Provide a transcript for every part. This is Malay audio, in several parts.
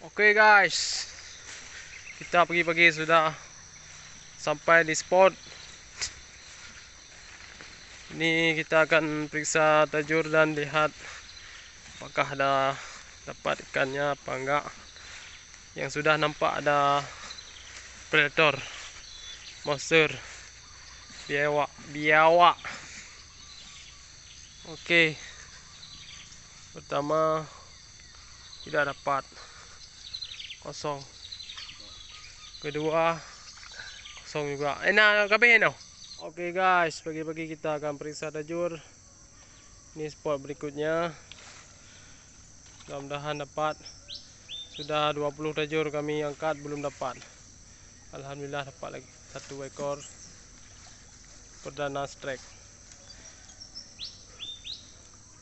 Oke guys, kita pagi-pagi sudah sampai di spot. Ini kita akan periksa tajur dan lihat apakah ada dapat ikannya apa enggak. Yang sudah nampak ada predator, monster, biawak. Oke, pertama tidak dapat, kosong. Kedua kosong juga. Enak kabeh no. Oke guys, pagi-pagi kita akan periksa tajur. Ini spot berikutnya. Mudah-mudahan dapat. Sudah 20 tajur kami angkat, belum dapat. Alhamdulillah dapat lagi 1 ekor perdana strike.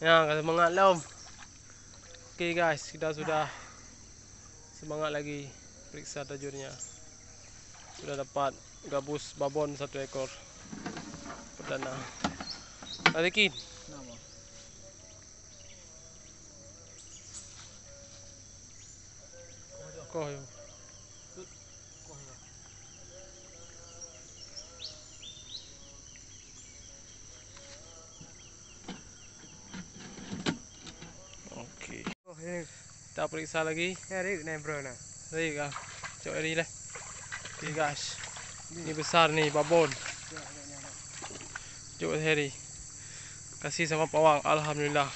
Ya, semangat lom. Oke guys, kita sudah semangat lagi periksa tajurnya. Sudah dapat gabus babon 1 ekor perdana. Alikin. Koyo. Oke. Kita periksa lagi. Hari ni beureunun. Hari kan. Cok hari lah. Oke guys. Ini besar nih babon. Cok hari. Kasih sama pawang. Alhamdulillah.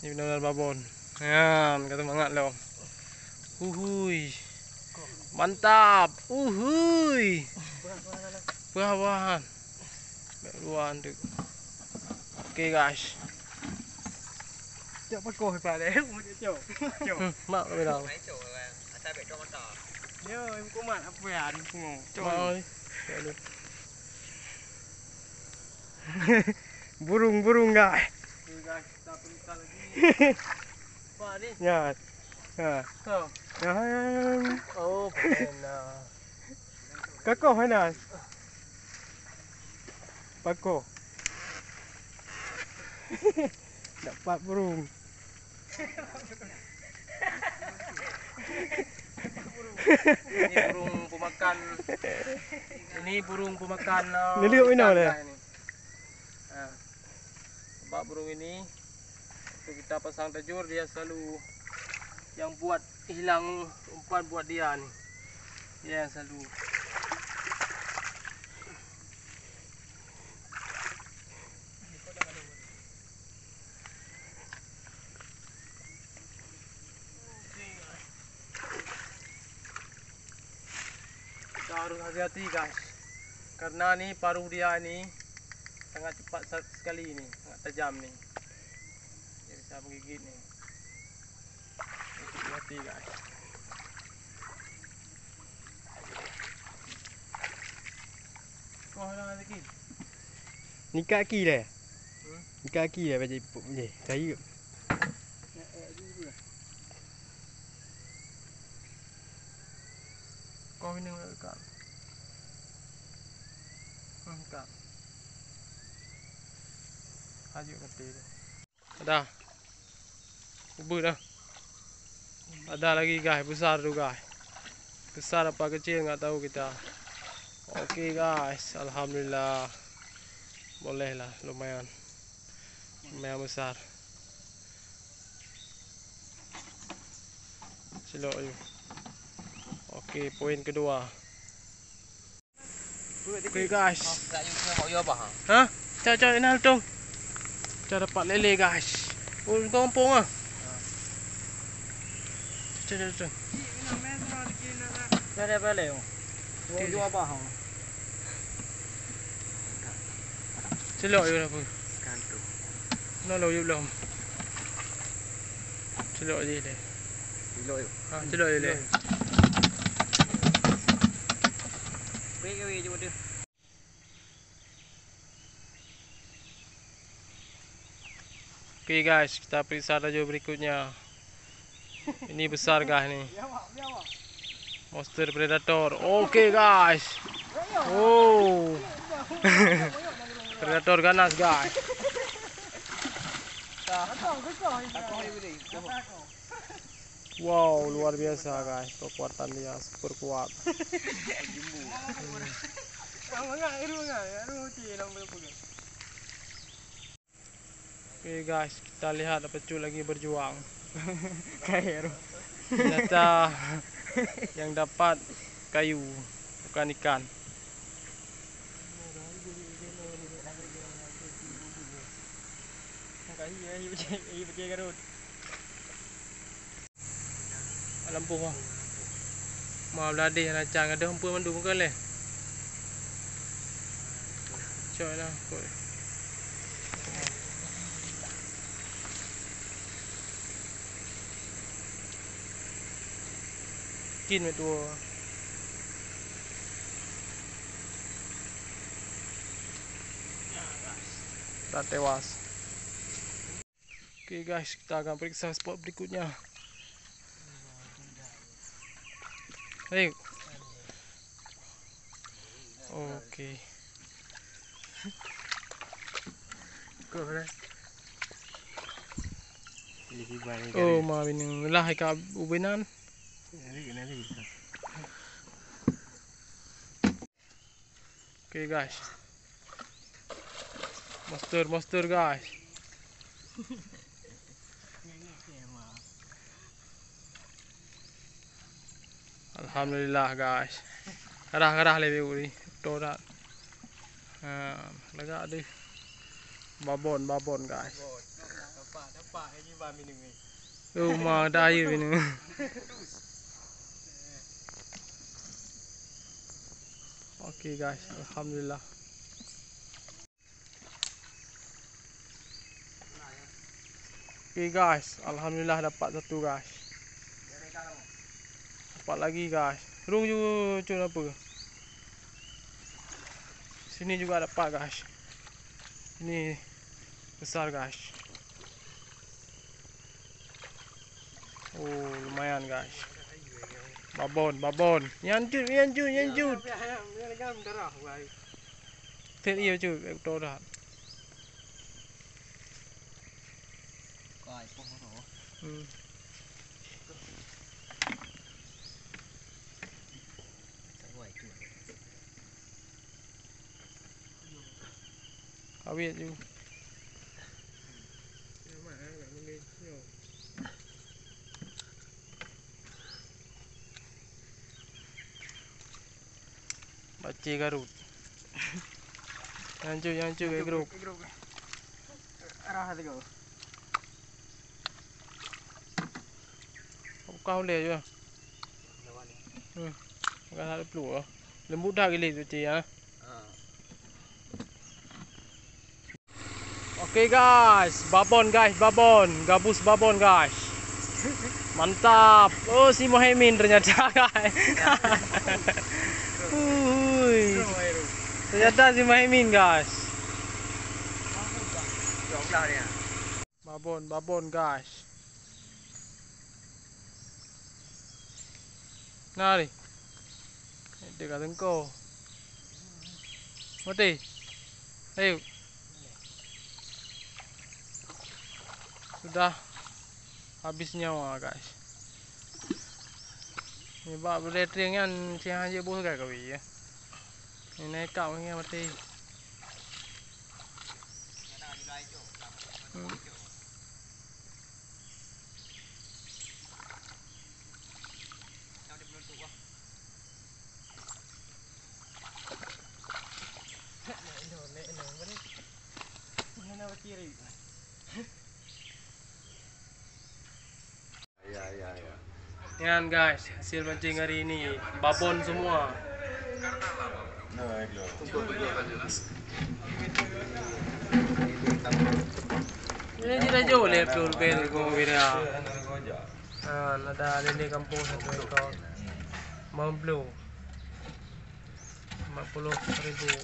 Ini benar-benar babon. Ya, kata semangat loh. Uhui. Mantap. Uhui. Buah-buahan. Buah-buahan tu. Oke guys. Cok pakoh pa deh. Cok. Mak kau bilang. Yo, aku mat apa ya? Mau ni. Burung guys. Oke guys, kita periksa lagi. Apa ni? Ya. Ha. Kau. Ya. Oh, pena. Kakoh mana? Pakoh. Dapat burung. Ini burung pemakan. Ini burung pemakan. Niliuk ikan mana lah dia? ini. Sebab burung ini waktu kita pasang tajur dia selalu yang buat hilang umpan buat dia ni. Dia yang selalu. Kita harus hati-hati guys. Karena ni paruh dia ni sangat cepat sekali ni, sangat tajam ni. Dia bisa menggigit ni. Hati-hati guys. Kau nak lagi? Ni kaki dia. Hmm? Ni kaki dia macam ipuk je. Saya. Kau ini dekat. Dekat. Hajuk mati tu. Ada. Ubur dah. Ada lagi guys, besar tu guys. Besar apa kecil enggak tahu kita. Okey guys, alhamdulillah. Boleh lah, lumayan. Lumayan besar. Silok je. Okey, poin kedua. Okey guys. Ha? Cak nak tu. Cak dapat lele guys. Oh, kampung ah. Cak. Ada apa leh? Jual apa hang? Silok je apa. Kantu. Nak lo je belum. Silok je dia. Kilo yo. Ha, silok je dia. Wei je dia. Okey guys, kita periksa tajur berikutnya. Ini besar guys ni. Monster predator. Okey guys. Oh. Predator ganas guys. Wow, luar biasa guys, kekuatan dia super kuat. Oke guys, kita lihat pecu lagi berjuang. Ternyata yang dapat kayu, bukan ikan. Lampu mah. Mau beladih rancang ada hempur mandu bukan leh. Coy lah. Kin tu. Dah tewas. Oke guys, kita akan periksa spot berikutnya. Baik. Oke. Oh, mau ini lah ikan ubenan. Oke guys. Monster guys. Alhamdulillah guys. Karah lebih uri. Torat. Lega ada. Babon guys. Dapat ini ba minum ni. Oh, mau ada air ini. Oke guys, alhamdulillah. Oke guys, alhamdulillah dapat satu guys. Dapat lagi guys. Burung juga cun apa? Sini juga dapat guys. Ini besar guys. Oh, lumayan guys. Babon. Yanjut. Thế yêu chứ tôi đã. Có biết chứ. Baca garut. Yang cu ke grup. Arah tu kau. Kau le chưa? Kau ada peluk. Lembut dah gile tu cik ya. Oke guys, babon, gabus babon guys. Mantap. Oh, si Muhaimin ternyata guys. Ternyata si Muhaimin guys. Babon guys. Nari. Dekat engkau. Mati. Ayo. Sudah habis nyawa guys. Ni bab retring kan siang aja bos gak kau ya. Ni naik kau ni mati. Yan guys, hasil mancing hari ini babon semua. Ini tidak jauh le bel ko bira. Ada lele kampung satu ekor. Mamblu. 50.000.